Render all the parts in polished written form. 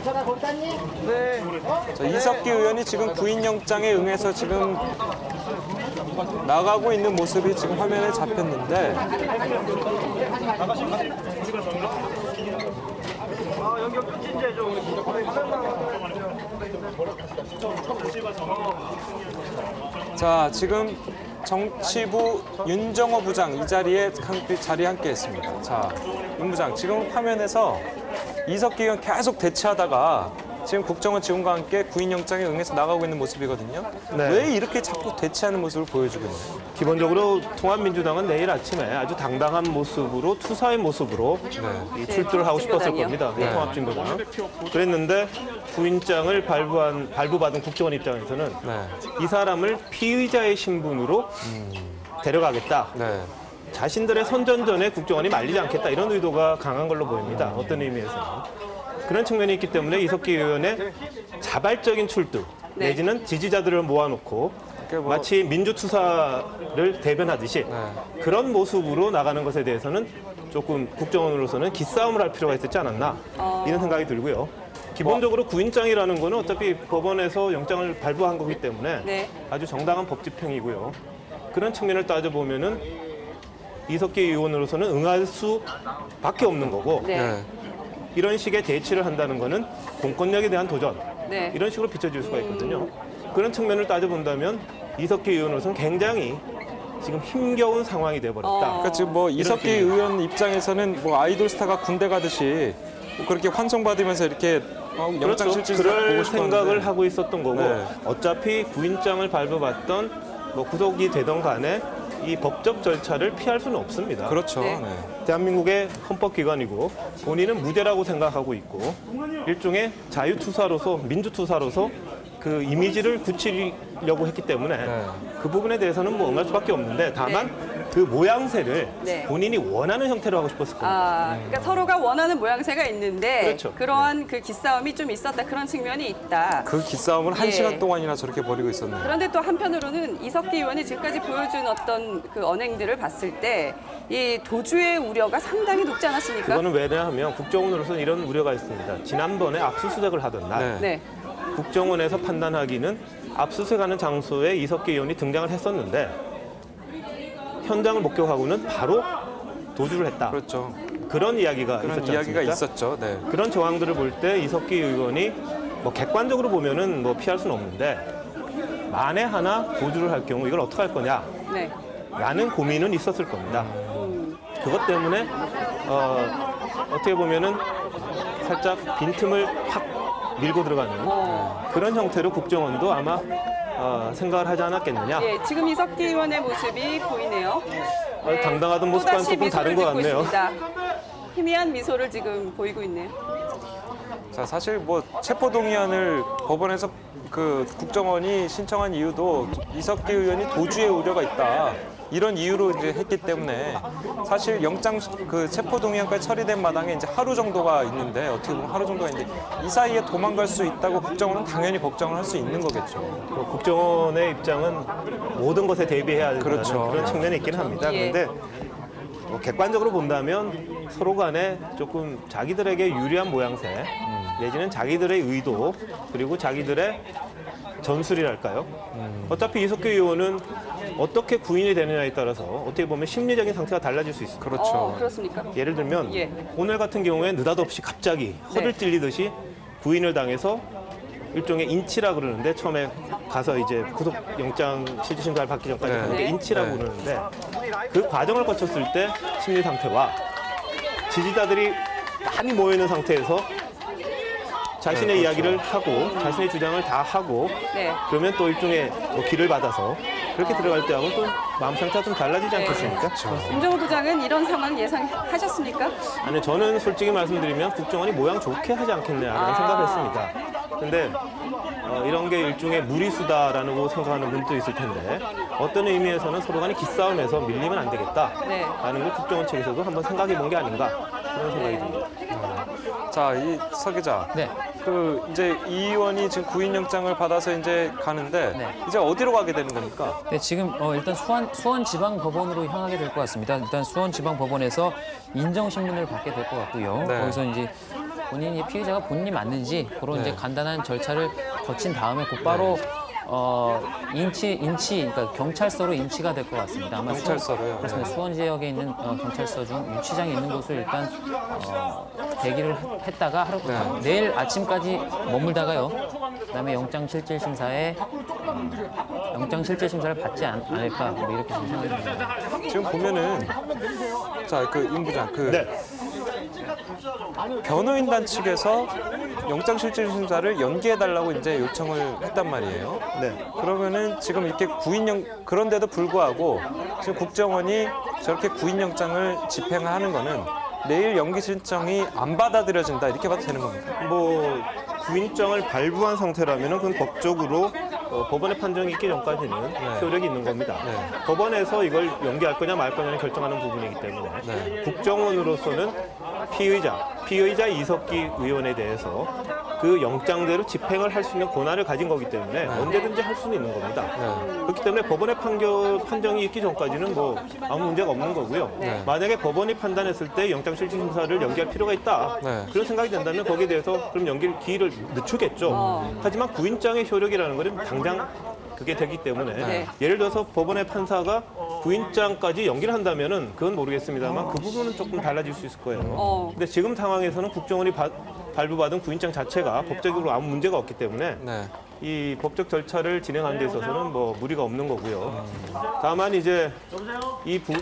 자, 이석기 의원이 지금 구인영장에 응해서 지금 나가고 있는 모습이 지금 화면에 잡혔는데 자, 지금 정치부 윤정호 부장 이 자리에 함께 했습니다. 자, 윤 부장, 지금 화면에서 이석기 의원 계속 대치하다가 지금 국정원 지원과 함께 구인영장에 응해서 나가고 있는 모습이거든요. 네. 왜 이렇게 자꾸 대치하는 모습을 보여주고 있나요? 기본적으로 통합민주당은 내일 아침에 아주 당당한 모습으로 투사의 모습으로 이 출두를 하고 싶었을 겁니다. 통합진보당. 그랬는데 구인장을 발부받은 국정원 입장에서는 이 사람을 피의자의 신분으로 데려가겠다. 자신들의 선전전에 국정원이 말리지 않겠다. 이런 의도가 강한 걸로 보입니다. 어떤 의미에서는. 그런 측면이 있기 때문에 이석기 의원의 자발적인 출두 내지는 지지자들을 모아놓고 마치 민주투사를 대변하듯이 그런 모습으로 나가는 것에 대해서는 조금 국정원으로서는 기싸움을 할 필요가 있었지 않았나 이런 생각이 들고요. 기본적으로 구인장이라는 거는 어차피 법원에서 영장을 발부한 거기 때문에 아주 정당한 법 집행이고요. 그런 측면을 따져보면은 이석기 의원으로서는 응할 수밖에 없는 거고 이런 식의 대치를 한다는 거는 공권력에 대한 도전 이런 식으로 비춰질 수가 있거든요. 그런 측면을 따져본다면 이석기 의원으로서는 굉장히 지금 힘겨운 상황이 돼버렸다. 그러니까 지금 뭐 이석기 의원 입장에서는 뭐 아이돌 스타가 군대 가듯이 뭐 그렇게 환송받으면서 이렇게 영장 실질 그럴 생각을 하고 있었던 거고 어차피 구인장을 발부받던 뭐 구속이 되던 간에 이 법적 절차를 피할 수는 없습니다. 그렇죠. 대한민국의 헌법기관이고 본인은 무죄라고 생각하고 있고 일종의 자유투사로서 민주투사로서 그 이미지를 굳히려고 했기 때문에 그 부분에 대해서는 뭐 응할 수밖에 없는데 다만 그 모양새를 본인이 원하는 형태로 하고 싶었을 겁니다. 그러니까 서로가 원하는 모양새가 있는데 그렇죠. 그러한 그 기싸움이 좀 있었다. 그런 측면이 있다. 그 기싸움을 1시간 동안이나 저렇게 벌이고 있었네요. 그런데 또 한편으로는 이석기 의원이 지금까지 보여준 어떤 그 언행들을 봤을 때 이 도주의 우려가 상당히 높지 않았습니까? 그거는 왜냐하면 국정원으로서는 이런 우려가 있습니다. 지난번에 압수수색을 하던 날 국정원에서 판단하기는 압수수색하는 장소에 이석기 의원이 등장을 했었는데 현장을 목격하고는 바로 도주를 했다. 그렇죠. 그런 이야기가 그런 있었지 이야기가 않습니까? 있었죠. 그런 정황들을 볼 때 이석기 의원이 뭐 객관적으로 보면은 뭐 피할 수는 없는데 만에 하나 도주를 할 경우 이걸 어떻게 할 거냐? 라는 고민은 있었을 겁니다. 그것 때문에 어떻게 보면은 살짝 빈틈을 확 밀고 들어가는 그런 형태로 국정원도 아마 생각을 하지 않았겠느냐. 지금 이석기 의원의 모습이 보이네요. 당당하던 모습과는 조금 다른 것 같네요. 희미한 미소를 지금 보이고 있네요. 자, 사실 뭐 체포동의안을 법원에서 그 국정원이 신청한 이유도 이석기 의원이 도주의 우려가 있다. 이런 이유로 이제 했기 때문에 사실 영장 그 체포동의안까지 처리된 마당에 이제 하루 정도가 있는데 어떻게 보면 하루 정도가 있는데 이 사이에 도망갈 수 있다고 국정원은 당연히 걱정을 할 수 있는 거겠죠. 국정원의 입장은 모든 것에 대비해야 된다는 그런 측면이 있긴 합니다. 그런데 뭐 객관적으로 본다면 서로 간에 조금 자기들에게 유리한 모양새 내지는 자기들의 의도 그리고 자기들의 전술이랄까요? 어차피 이석기 의원은 어떻게 구인이 되느냐에 따라서 어떻게 보면 심리적인 상태가 달라질 수 있습니다. 그렇죠. 그렇습니까? 예를 들면 오늘 같은 경우에 느닷없이 갑자기 허를 찔리듯이 구인을 당해서 일종의 인치라 그러는데 처음에 가서 이제 구속영장 실질심사를 받기 전까지 하는 게 인치라고 그러는데 그 과정을 거쳤을 때 심리 상태와 지지자들이 많이 모여있는 상태에서 자신의 이야기를 하고 자신의 주장을 다 하고 그러면 또 일종의 뭐 기를 받아서 그렇게 들어갈 때하고는 또 마음 상태가 좀 달라지지 않겠습니까? 윤정호 부장은 이런 상황 예상하셨습니까? 아니, 저는 솔직히 말씀드리면 국정원이 모양 좋게 하지 않겠냐라는 생각을 했습니다. 근데 이런 게 일종의 무리수다라고 생각하는 분도 있을 텐데 어떤 의미에서는 서로 간에 기싸움에서 밀리면 안 되겠다라는 걸 국정원 측에서도 한번 생각해 본 게 아닌가 그런 생각이 듭니다. 자, 이 서 기자. 그 이제 이 의원이 지금 구인영장을 받아서 이제 가는데 이제 어디로 가게 되는 겁니까? 지금 일단 수원지방법원으로 향하게 될 것 같습니다. 일단 수원지방법원에서 인정신문을 받게 될 것 같고요. 거기서 이제 본인이 피의자가 본인이 맞는지 그런 이제 간단한 절차를 거친 다음에 곧바로 그러니까 경찰서로 인치가 될 것 같습니다. 아마 경찰서로요? 그렇습니다. 수원 지역에 있는 경찰서 중 유치장이 있는 곳을 일단 대기를 했다가 내일 아침까지 머물다가요. 그다음에 영장실질심사에 영장실질심사를 받지 않을까 뭐 이렇게 좀 생각이 듭니다. 지금 보면은 자, 그 임 부장 네. 변호인단 측에서 영장실질심사를 연기해달라고 이제 요청을 했단 말이에요. 네. 그러면은 지금 이렇게 그런데도 불구하고 지금 국정원이 저렇게 구인영장을 집행하는 거는 내일 연기 신청이 안 받아들여진다 이렇게 봐도 되는 겁니다. 뭐 구인장을 발부한 상태라면은 그건 법적으로 법원의 판정이 있기 전까지는 효력이 있는 겁니다. 네. 법원에서 이걸 연기할 거냐 말 거냐를 결정하는 부분이기 때문에 네. 국정원으로서는 피의자 이석기 의원에 대해서 그 영장대로 집행을 할 수 있는 권한을 가진 거기 때문에 언제든지 할 수는 있는 겁니다. 네. 그렇기 때문에 법원의 판정이 있기 전까지는 뭐 아무 문제가 없는 거고요. 네. 만약에 법원이 판단했을 때 영장실질심사를 연기할 필요가 있다. 네. 그런 생각이 든다면 거기에 대해서 그럼 연기를 기일을 늦추겠죠. 하지만 구인장의 효력이라는 것은 당장 그게 되기 때문에 네. 예를 들어서 법원의 판사가 구인장까지 연기를 한다면은 그건 모르겠습니다만 그 부분은 조금 달라질 수 있을 거예요. 근데 지금 상황에서는 국정원이 발부받은 구인장 자체가 법적으로 아무 문제가 없기 때문에 네. 이 법적 절차를 진행하는 데 있어서는 뭐 무리가 없는 거고요. 다만 이제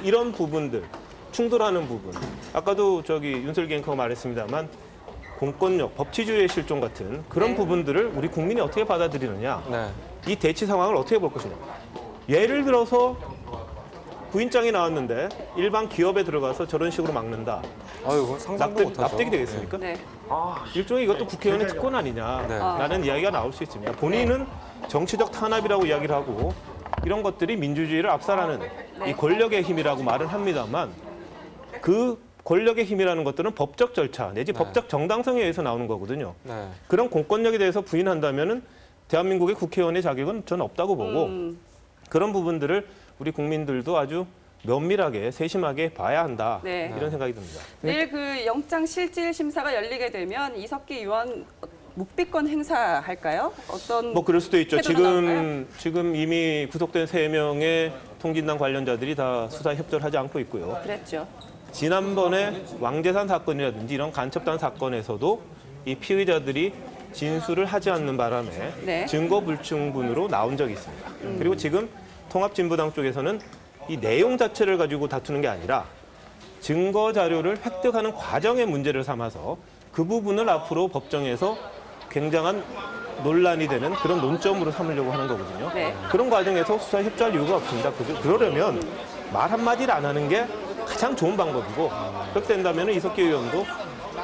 이런 부분들 충돌하는 부분 아까도 윤석열 앵커가 말했습니다만 공권력, 법치주의의 실종 같은 그런 네. 부분들을 우리 국민이 어떻게 받아들이느냐 네. 이 대치 상황을 어떻게 볼 것이냐. 예를 들어서 구인장이 나왔는데 일반 기업에 들어가서 저런 식으로 막는다. 아유, 상상도 못하죠. 납득이 되겠습니까? 네. 일종의 이것도 국회의원의 특권 네. 아니냐라는 이야기가 나올 수 있습니다. 본인은 정치적 탄압이라고 이야기를 하고 이런 것들이 민주주의를 압살하는 이 권력의 힘이라고 말은 합니다만 그 권력의 힘이라는 것들은 법적 절차 내지 법적 정당성에 의해서 나오는 거거든요. 네. 그런 공권력에 대해서 부인한다면은 대한민국의 국회의원의 자격은 저는 없다고 보고 그런 부분들을 우리 국민들도 아주 면밀하게 세심하게 봐야 한다. 네. 이런 생각이 듭니다. 내일 그 영장실질심사가 열리게 되면 이석기 의원 묵비권 행사할까요? 어떤 뭐 그럴 수도 있죠. 태도가 나올까요? 지금 이미 구속된 3명의 통진당 관련자들이 다 수사에 협조를 하지 않고 있고요. 그랬죠. 지난번에 왕재산 사건이라든지 이런 간첩단 사건에서도 이 피의자들이 진술을 하지 않는 바람에 네. 증거 불충분으로 나온 적이 있습니다. 그리고 지금 통합진보당 쪽에서는 이 내용 자체를 가지고 다투는 게 아니라 증거 자료를 획득하는 과정의 문제를 삼아서 그 부분을 앞으로 법정에서 굉장한 논란이 되는 그런 논점으로 삼으려고 하는 거거든요. 네. 그런 과정에서 수사에 협조할 이유가 없습니다. 그러려면 말 한마디를 안 하는 게 가장 좋은 방법이고 그렇게 된다면 이석기 의원도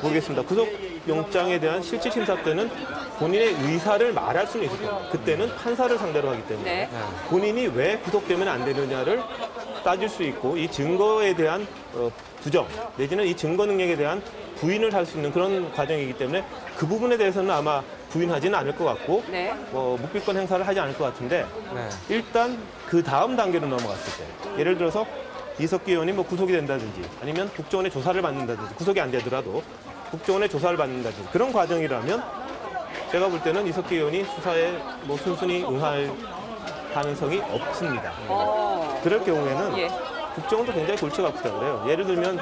모르겠습니다. 구속영장에 대한 실질심사 때는 본인의 의사를 말할 수는 있을 겁니다. 그때는 판사를 상대로 하기 때문에 네. 본인이 왜 구속되면 안 되느냐를 따질 수 있고 이 증거에 대한 부정 내지는 이 증거 능력에 대한 부인을 할 수 있는 그런 과정이기 때문에 그 부분에 대해서는 아마 부인하지는 않을 것 같고 네. 묵비권 행사를 하지 않을 것 같은데 네. 일단 그 다음 단계로 넘어갔을 때 예를 들어서 이석기 의원이 뭐 구속이 된다든지 아니면 국정원의 조사를 받는다든지 구속이 안 되더라도 국정원의 조사를 받는다든지 그런 과정이라면 제가 볼 때는 이석기 의원이 수사에 뭐 순순히 응할 가능성이 없습니다. 그럴 경우에는 예. 국정원도 굉장히 골치가 아프다 그래요. 예를 들면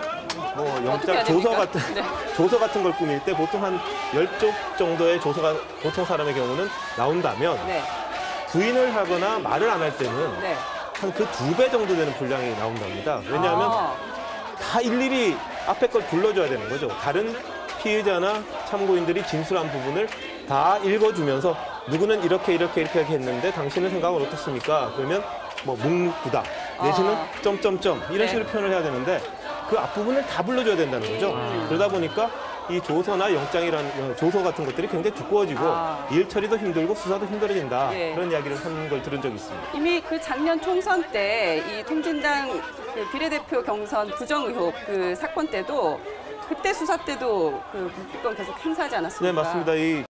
뭐 어떻게 해야 영장 조서 됩니까? 같은 네. 조서 같은 걸 꾸밀 때 보통 한 10쪽 정도의 조서가 보통 사람의 경우는 나온다면 네. 부인을 하거나 말을 안 할 때는 네. 한 그 2배 정도 되는 분량이 나온답니다. 왜냐하면 다 일일이 앞에 걸 불러줘야 되는 거죠. 다른 피의자나 참고인들이 진술한 부분을 다 읽어주면서 누구는 이렇게 했는데 당신의 생각은 어떻습니까? 그러면 뭐 묵묵부답 내지는 점점점 이런 식으로 표현을 해야 되는데 그 앞부분을 다 불러줘야 된다는 거죠. 그러다 보니까 이 조서나 영장이라는 조서 같은 것들이 굉장히 두꺼워지고 일 처리도 힘들고 수사도 힘들어진다. 예. 그런 이야기를 하는 걸 들은 적이 있습니다. 이미 그 작년 총선 때 이 통진당 그 비례대표 경선 부정 의혹 그 사건 때도 그때 수사 때도 그 묵비권 계속 행사하지 않았습니까? 네, 맞습니다. 이